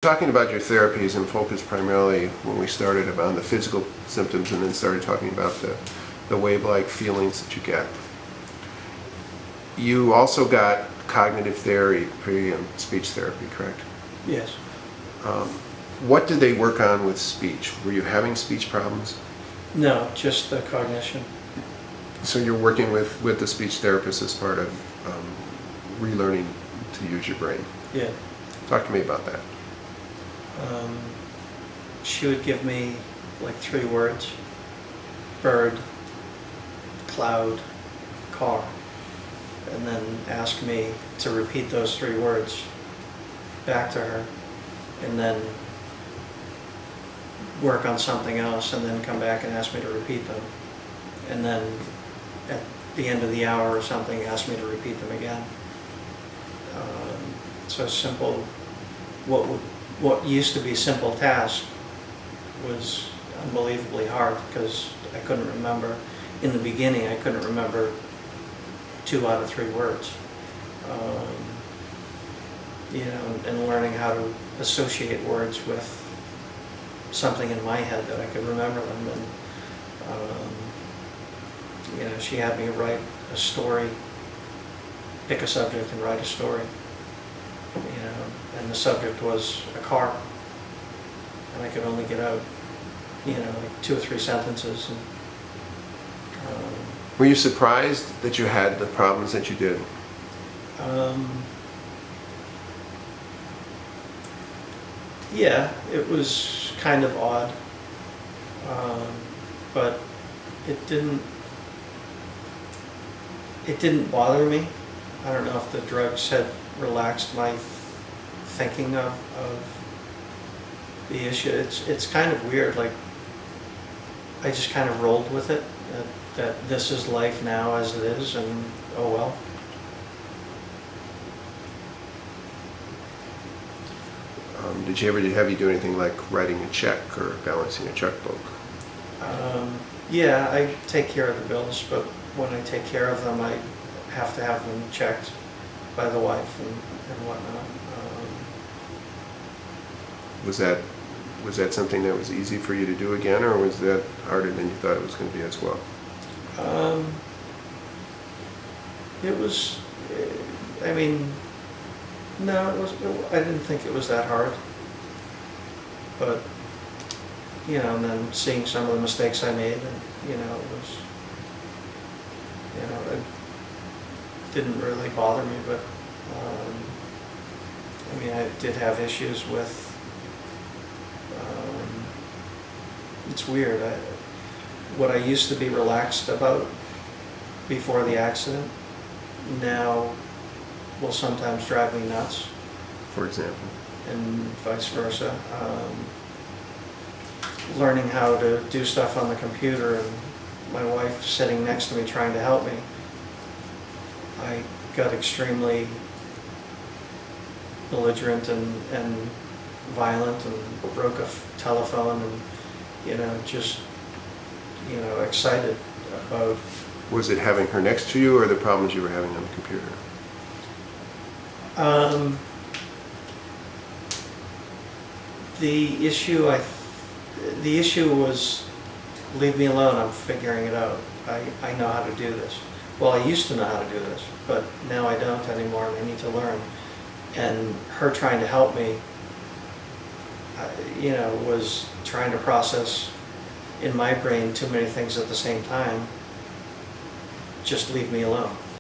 Talking about your therapies and focused primarily when we started on the physical symptoms and then started talking about the wave-like feelings that you get. You also got cognitive therapy and speech therapy, correct? Yes. What did they work on with speech? Were you having speech problems? No, just the cognition. So you're working with the speech therapist as part of relearning to use your brain. Yeah. Talk to me about that. She would give me like 3 words: bird, cloud, car, and then ask me to repeat those 3 words back to her, and then work on something else, and then come back and ask me to repeat them, and then at the end of the hour or something ask me to repeat them again. So simple. What used to be simple task was unbelievably hard because I couldn't remember. In the beginning, I couldn't remember 2 out of 3 words. And learning how to associate words with something in my head that I could remember them. And she had me write a story, pick a subject and write a story. And the subject was a car, and I could only get out, like 2 or 3 sentences. And, Were you surprised that you had the problems that you did? Yeah, it was kind of odd, but it didn't bother me. I don't know if the drugs had relaxed my thinking of the issue. It's kind of weird. Like, I just kind of rolled with it, that this is life now as it is, and oh well. Did you ever have you do anything like writing a check or balancing a checkbook? Yeah, I take care of the bills, but when I take care of them, I have to have them checked by the wife and whatnot. Was that something that was easy for you to do again, or was that harder than you thought it was going to be as well? It was. I mean, no, it was. I didn't think it was that hard. But and then seeing some of the mistakes I made, and it was. It didn't really bother me, but I did have issues with. It's weird. What I used to be relaxed about before the accident now will sometimes drive me nuts. For example? And vice versa. Learning how to do stuff on the computer and my wife sitting next to me trying to help me, I got extremely belligerent and violent and broke a telephone and just excited about. Was it having her next to you or the problems you were having on the computer? The issue was, leave me alone, I'm figuring it out. I know how to do this. Well, I used to know how to do this, but now I don't anymore, and I need to learn. And her trying to help me, was trying to process in my brain too many things at the same time. Just leave me alone.